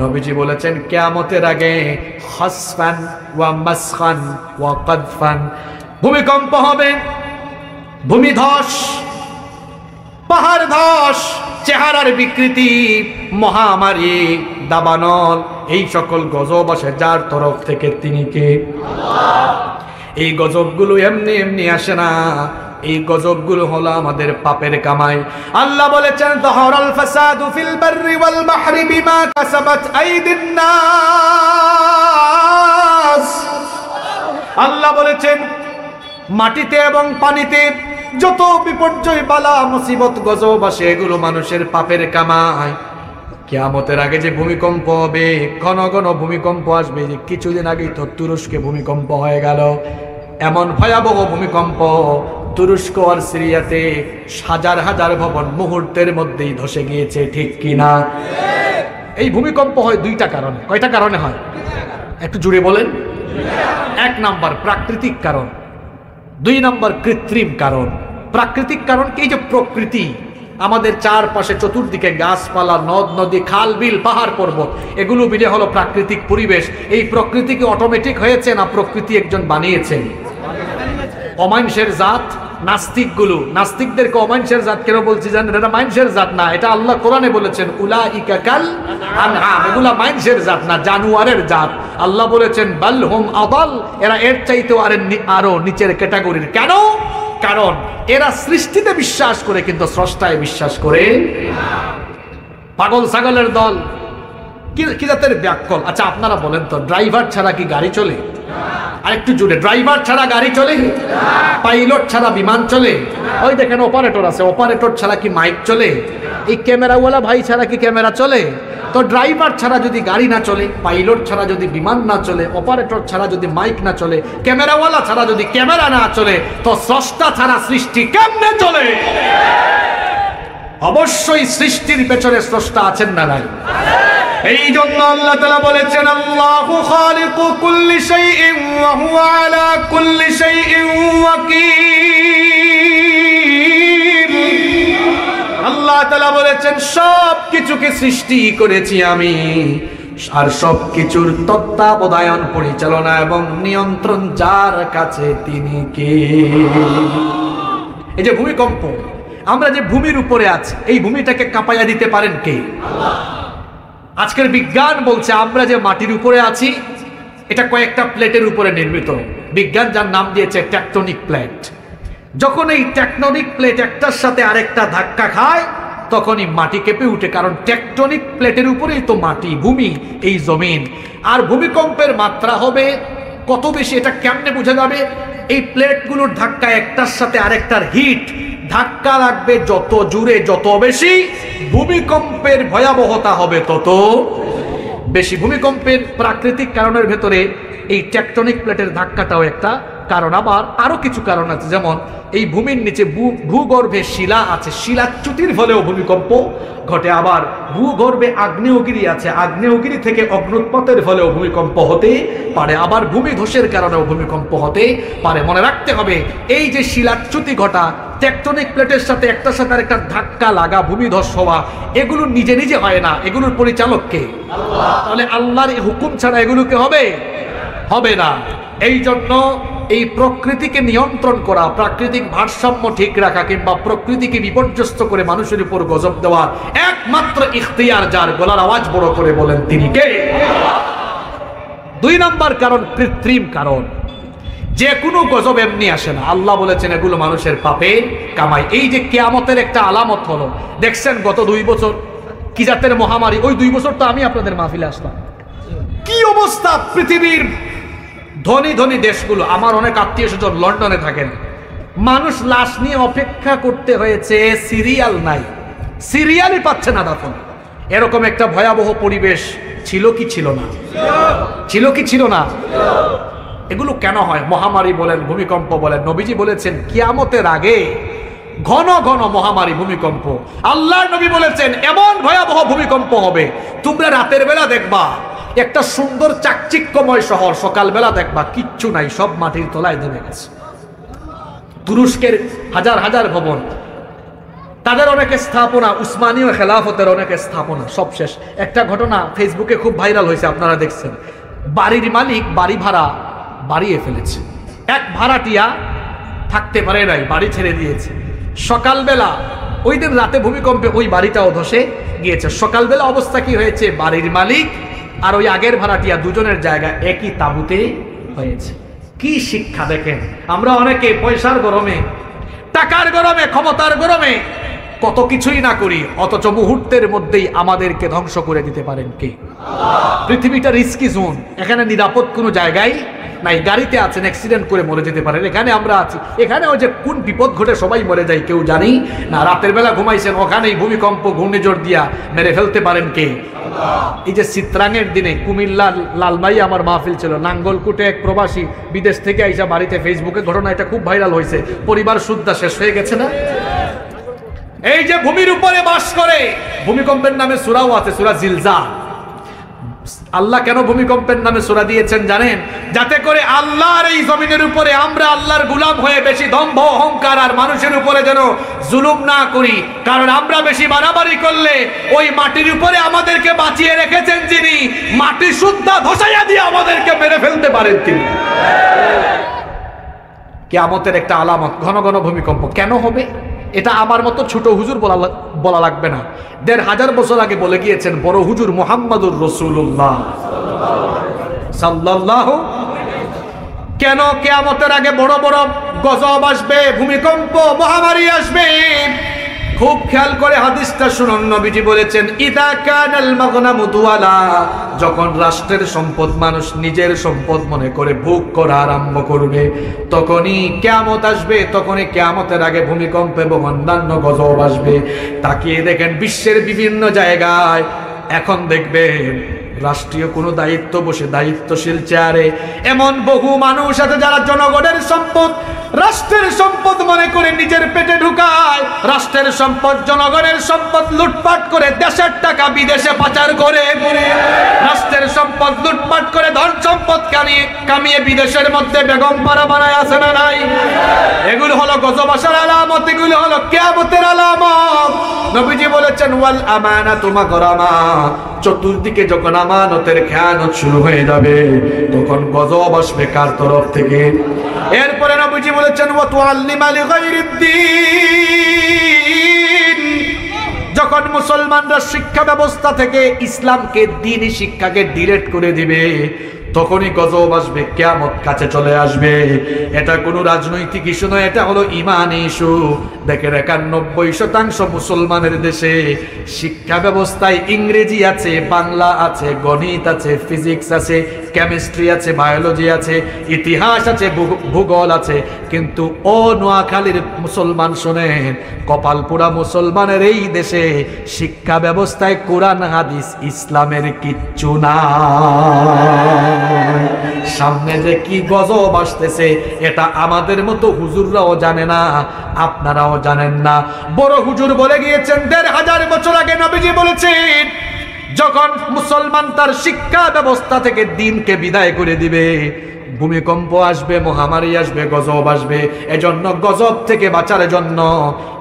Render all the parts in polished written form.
নবীজি বলেছেন কিয়ামতের আগে খাসফান ওয়া মাসখান ওয়া কাদফান, ভূমিকম্প হবে, ভূমিধস, পাহাড় ধস, চেহারার বিকৃতি, মহামারী, দাবানল, এই সকল গজব আসে যার তরফ থেকে। তিনি কে? আল্লাহ। এই গজবগুলো এমনি এমনি আসে না, এই গজবগুলো হলো আমাদের পাপের কামাই। আল্লাহ বলেছেন যাহারাল ফাসাদু ফিল বাররি ওয়াল বাহরি বিমা কাসাবাত আইদিন নাস। আল্লাহ বলেছেন মাটিতে এবং পানিতে যত বিপর্যয়, বালা, মুসিবত, গজব আসে এগুলো মানুষের পাপের কামাই। কিয়ামতের আগে যে ভূমিকম্প হবে, ঘন ঘন ভূমিকম্প আসবে। যে কিছুদিন আগেই তো তুরস্কে ভূমিকম্প হয়ে গেল, এমন ভয়াবহ ভূমিকম্প, তুরস্ক আর সিরিয়াতে হাজার হাজার ভবন মুহূর্তের মধ্যেই ধসে গিয়েছে, ঠিক কিনা? এই ভূমিকম্প হয় দুইটা কারণে। কয়টা কারণে হয়? একটু জুড়ে বলেন। এক নাম্বার প্রাকৃতিক কারণ, দুই নাম্বার কৃত্রিম কারণ। প্রাকৃতিক কারণ কি? যে প্রকৃতি আমাদের চারপাশে চতুর্দিকে গাছপালা, নদ নদী, খাল বিল, পাহাড় পর্বত, এগুলো মিলে হলো প্রাকৃতিক পরিবেশ। এই প্রকৃতি কি অটোমেটিক হয়েছে না প্রকৃতি একজন বানিয়েছেন? অমানুষের জাত। নাস্তিকদেরকে অমানুষের জাত কেন বলছি জানেন? এটা মানুষের জাত না, এটা আল্লাহ কোরআনে বলেছেন উলাইকা কাল আনআম, এগুলা মানুষের জাত না, জানোয়ারের জাত। আল্লাহ বলেছেন বাল হুম আদাল, এরা এর চাইতেও আরো নিচের ক্যাটাগরির। কেন? কারণ এরা সৃষ্টিতে বিশ্বাস করে কিন্তু স্রষ্টায় বিশ্বাস করে না। পাগল ছাগলের দল, কি জাতের ব্যাকল। আচ্ছা আপনারা বলেন তো, ড্রাইভার ছাড়া কি গাড়ি চলে? আরেকটু জুড়ে, ড্রাইভার ছাড়া গাড়ি চলে? পাইলট ছাড়া বিমান চলে? ওই দেখেন অপারেটর আছে, অপারেটর ছাড়া কি মাইক চলে? এই ক্যামেরাওয়ালা ভাই ছাড়া কি ক্যামেরা চলে? তো ড্রাইভার ছাড়া যদি গাড়ি না চলে, পাইলট ছাড়া যদি বিমান না চলে, অপারেটর ছাড়া যদি মাইক না চলে, ক্যামেরাওয়ালা ছাড়া যদি ক্যামেরা না চলে, তো স্রষ্টা ছাড়া সৃষ্টি কেমনে চলে? অবশ্যই সৃষ্টির পেছনে স্রষ্টা আছেন না নাই? এই জন্য আল্লাহ তাআলা বলেছেন আল্লাহু খালিকু কুল্লি শাইইন ওয়া হুয়া আলা কুল্লি শাইইন ওয়াকিল। আল্লাহ তাআলা বলেছেন সব কিছুকে সৃষ্টি করেছি আমি, আর সব কিছুর তত্ত্বাবধান, পরিচালনা এবং নিয়ন্ত্রণ যার কাছে, তিনি কে? এই যে ভূমিকম্প, আমরা যে ভূমির উপরে আছি, এই ভূমিটাকে কাঁপাইয়া দিতে পারেন কে? আল্লাহ। আজকের বিজ্ঞান বলছে আমরা যে মাটির উপরে আছি এটা কয়েকটা প্লেটের উপরে নির্মিত। বিজ্ঞান যার নাম দিয়েছে টেকটনিক প্লেট। যখন এই টেকটনিক প্লেট একটার সাথে আরেকটা ধাক্কা খায় তখনই মাটি কেঁপে উঠে, কারণ টেকটনিক প্লেটের উপরেই তো মাটি, ভূমি, এই জমিন। আর ভূমিকম্পের মাত্রা হবে কত বেশি এটা কেমনে বোঝা যাবে? এই প্লেটগুলোর ধাক্কা, একটার সাথে আরেকটার হিট, ধাক্কা লাগবে যত জোরে, যত বেশি ভূমিকম্পের ভয়াবহতা হবে তত বেশি। ভূমিকম্পের প্রাকৃতিক কারণের ভেতরে এই টেকটনিক প্লেটের ধাক্কাটাও একটা কারণ। আবার আরো কিছু কারণ আছে, যেমন এই ভূমির নিচে ভূগর্ভে শিলা আছে, শিলাচ্যুতির ফলেও ভূমিকম্প ঘটে। আবার ভূগর্ভে আগ্নেয়গিরি আছে, আগ্নেয়গিরি থেকে অগ্নুৎপাতের ফলেও ভূমিকম্প হতে পারে। আবার ভূমিধসের কারণেও ভূমিকম্প হতে পারে। মনে রাখতে হবে, এই যে শিলাচ্যুতি ঘটা, টেকটনিক প্লেটের সাথে একটার সাথে আরেকটা ধাক্কা লাগা, ভূমিধস হওয়া, এগুলো নিজে নিজে হয় না, এগুলোর পরিচালক কে? আল্লাহ। তাহলে আল্লাহর হুকুম ছাড়া এগুলোকে হবে না। এই জন্য এই প্রকৃতিকে নিয়ন্ত্রণ করা, প্রাকৃতিক ভারসাম্য ঠিক রাখা, কিংবা প্রকৃতিকে বিপর্যস্ত করে মানুষের উপর গজব দেওয়া একমাত্র ইখতিয়ার যার, গলার আওয়াজ বড় করে বলেন তিনি কে? দুই নাম্বার কারণ কৃত্রিম কারণ। যে কোনো গজব এমনি আসে না, আল্লাহ বলেছেন এগুলো মানুষের পাপের কামাই। এই যে কিয়ামতের একটা আলামত হলো, দেখছেন গত 2 বছর কি জাতের মহামারী। ওই 2 বছর তো আমি আপনাদের মাহফিলে আসলাম, কি অবস্থা পৃথিবীর ধনী ধনী দেশগুলো। আমার অনেক আত্মীয় স্বজন লন্ডনে থাকেন, মানুষ লাশ নিয়ে অপেক্ষা করতে হয়েছে, সিরিয়াল নাই, সিরিয়ালই পাচ্ছে না দাফন। এরকম একটা ভয়াবহ পরিবেশ ছিল কি ছিল না? ছিল কি ছিল না? এগুলো কেন হয়? মহামারী বলেন, ভূমিকম্প বলেন, নবীজি বলেছেন কিয়ামতের আগে ঘন ঘন মহামারী, ভূমিকম্প। আল্লাহর নবী বলেছেন এমন ভয়াবহ ভূমিকম্প হবে, তোমরা রাতের বেলা দেখবা একটা সুন্দর চাকচিক্যময় শহর, সকালবেলা দেখবা কিচ্ছু নাই, সব মাটির তলায় নেমে গেছে। তুরস্কের হাজার হাজার ভবন, তাদের অনেক স্থাপনা, উসমানীয় খেলাফতের অনেক স্থাপনা সব শেষ। একটা ঘটনা ফেসবুকে খুব ভাইরাল হয়েছে, আপনারা দেখছেন। বাড়ির মালিক বাড়ি ভাড়া বাড়িয়ে ফেলেছে, এক ভাড়াটিয়া থাকতে পারে নাই, বাড়ি ছেড়ে দিয়েছে। সকালবেলা ওই দিন রাতে ভূমিকম্পে ওই বাড়িটাও ধসে গিয়েছে। সকালবেলা অবস্থা কি হয়েছে, বাড়ির মালিক আর ওই আগের ভাড়াটিয়া দুজনের জায়গা একই তাঁবুতে হয়েছে। কি শিক্ষা দেখেন! আমরা অনেকে পয়সার গরমে, টাকার গরমে, ক্ষমতার গরমে কত কিছুই না করি, অথচ মুহূর্তের মধ্যেই আমাদেরকে ধ্বংস করে দিতে পারেন কে? পৃথিবীটা রিস্কি জোন, এখানে নিরাপদ কোনো জায়গায় নাই। গাড়িতে আছেন, অ্যাক্সিডেন্ট করে মরে যেতে পারেন, এখানে আমরা আছি, এখানে ওই যে কোন বিপদ ঘটে সবাই মরে যায় কেউ জানি না। রাতের বেলা ঘুমাইছেন, ওখানেই ভূমিকম্প ঘূর্ণিঝড় দিয়া মেরে ফেলতে পারেন কে? এই যে চিত্রাঙ্গের দিনে কুমিল্লার লালমাই আমার মাহফিল ছিল, নাঙ্গলকুটে এক প্রবাসী বিদেশ থেকে আইসা বাড়িতে ফেসবুকে ঘটনা এটা খুব ভাইরাল হয়েছে, পরিবার সুদ্ধা শেষ হয়ে গেছে না? এই যে ভূমির উপরে বাস করে, ভূমিকম্পের নামে সূরাও আছে, সূরা জিলজাল। আল্লাহ কেন ভূমিকম্পের নামে সূরা দিয়েছেন জানেন? যাতে করে আল্লাহর এই জমিনের উপরে আমরা আল্লাহর গোলাম হয়ে বেশি দম্ভ অহংকার আর মানুষের উপরে যেন জুলুম না করি। কারণ আমরা বেশি বাড়াবাড়ি করলে ওই মাটির উপরে আমাদেরকে বাঁচিয়ে রেখেছেন যিনি, মাটি সুদ্ধা ধসাইয়া দিয়ে আমাদেরকে মেরে ফেলতে পারেন তিনি। কিয়ামতের একটা আলামত ঘন ঘন ভূমিকম্প। কেন হবে এটা আমার মতো ছোট হুজুর বলা লাগবে না, ১৫০০ বছর আগে বলে গিয়েছেন বড় হুজুর মুহাম্মদুর রাসূলুল্লাহ সাল্লাল্লাহু। কেন কিয়ামতের আগে বড় বড় গজব আসবে, ভূমিকম্প, মহামারী আসবে? খুব খেয়াল করে হাদিসটা শুনুন। নবীজি বলেছেন, ইদা কানাল মাগনামু দুআলা, যখন রাষ্ট্রের সম্পদ মানুষ নিজের সম্পদ মনে করে ভোগ করা আরম্ভ করবে, তখনই কিয়ামত আসবে। তখনই কিয়ামতের আগে ভূমিকম্প এবং অন্যান্য গজব আসবে। তাকিয়ে দেখেন বিশ্বের বিভিন্ন জায়গায় এখন দেখবেন রাষ্ট্রীয় কোনো দায়িত্ব বসে, দায়িত্বশীল চেয়ারে এমন বহু মানুষ আছে যারা জনগণের সম্পদ রাষ্ট্রের সম্পদ মনে করে নিজের পেটে ঢুকায়, রাষ্ট্রের সম্পদ, জনগণের সম্পদ লুটপাট করে দেশের টাকা বিদেশে পাচার করে, রাষ্ট্রের সম্পদ লুটপাট করে ধন সম্পদ কামিয়ে বিদেশের মধ্যে বেগম পাড়া বানায় আছে না নাই? এগুলো হলো গজব আসার আলামত, এগুলো হলো কিয়ামতের আলামত। নবীজি বলেছেন, ওয়াল আমানাতু মাগরামা, চতুর্দিকে যখন আমানতের খেয়ানত শুরু হয়ে যাবে তখন গজব আসবে কার তরফ থেকে? এরপরে নবীজি বলেছেন, ওয়া তুআল্লিমা লিগাইরিদ্দিন, যখন মুসলমানরা শিক্ষা ব্যবস্থা থেকে ইসলামকে, দ্বীনি শিক্ষাকে ডিলেট করে দিবে তখনই গজব আসবে, কিয়ামত কাছে চলে আসবে। এটা কোনো রাজনৈতিক ইস্যু নয়, এটা হলো ইমানি ইস্যু। দেখেন ৯১% মুসলমানের দেশে শিক্ষা ব্যবস্থায় ইংরেজি আছে, বাংলা আছে, গণিত আছে, ফিজিক্স আছে, কেমিস্ট্রি আছে, বায়োলজি আছে, ইতিহাস আছে, ভূগোল আছে। কিন্তু ও নোয়াখালীর মুসলমান শোনেন, কপালপুরা মুসলমানের এই দেশে শিক্ষা ব্যবস্থায় কোরআন হাদিস ইসলামের কিচ্ছু না। সামনে যে কি গজব আসতেছে এটা আমাদের মতো হুজুররাও জানে না, আপনারাও জানেন না। বড় হুজুর বলে গিয়েছেন ১৫০০ বছর আগে, নবীজি বলেছেন, যখন মুসলমান তার শিক্ষা ব্যবস্থা থেকে দ্বীনকে বিদায় করে দিবে, ভূমিকম্প আসবে, মহামারী আসবে, গজব আসবে। এজন্য গজব থেকে বাঁচার জন্য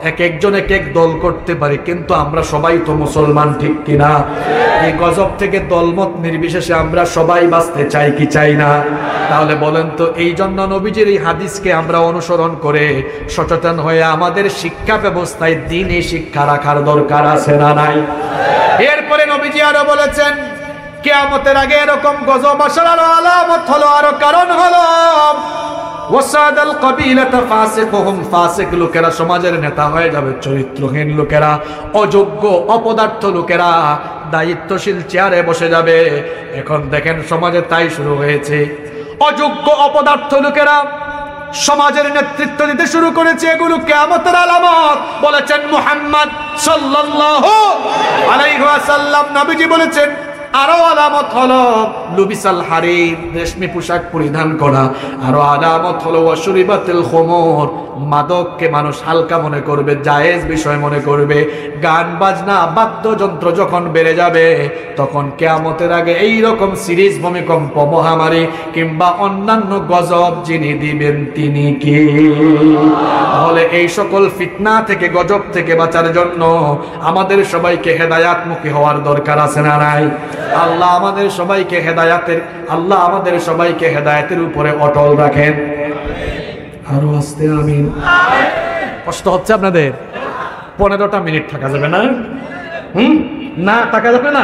এক একজন এক এক দল করতে পারে, কিন্তু আমরা সবাই তো মুসলমান, ঠিক কিনা? এই গজব থেকে দলমত নির্বিশেষে আমরা সবাই বাঁচতে চাই কি চাই না? তাহলে বলেন তো, এই জন্য নবীজির এই হাদিসকে আমরা অনুসরণ করে সচেতন হয়ে আমাদের শিক্ষা ব্যবস্থায় দ্বীনি শিক্ষা রাখার দরকার আছে না নাই? এরপরে নবীজি আরো বলেছেন, কিয়ামতের আগে এরকম গজব আসার আরো আলামত হলো, আরো কারণ হলো, ওয়াসাদাল কাবিলাতা ফাসিকুহুম, ফাসিক লোকেরা সমাজের নেতা হয়ে যাবে, চরিত্রহীন লোকেরা, অযোগ্য অপদার্থ লোকেরা দায়িত্বশীল চেয়ারে বসে যাবে। এখন দেখেন সমাজে তাই শুরু হয়েছে, অযোগ্য অপদার্থ লোকেরা সমাজের নেতৃত্ব দিতে শুরু করেছে। এগুলো কিয়ামতের আলামত বলেছেন মুহাম্মদ সাল্লাল্লাহু আলাইহি ওয়াসাল্লাম। নবীজি বলেছেন আরো আলামত হলো লুবিসাল হারির, রেশমি পোশাক পরিধান করা। আরো আলামত হলো ওয়াশুরিবাতিল খুমুর, মাদককে মানুষ হালকা মনে করবে, জায়েজ বিষয় মনে করবে। গান বাজনা বাদ্যযন্ত্র যখন বেড়ে যাবে, তখন কিয়ামতের আগে এই রকম সিরিজ ভূমিকম্প, মহামারী কিংবা অন্যান্য গজব যিনি দিবেন তিনি কে? তাহলে এই সকল ফিতনা থেকে, গজব থেকে বাঁচার জন্য আমাদের সবাইকে হেদায়াতমুখী হওয়ার দরকার আছে না নাই? আল্লাহ আমাদের সবাইকে হেদায়াতের উপরে অটল রাখেন। আরো আস্তে আমিন। কষ্ট হচ্ছে আপনাদের? 15টা মিনিট থাকা যাবে না? না থাকা যাবে না?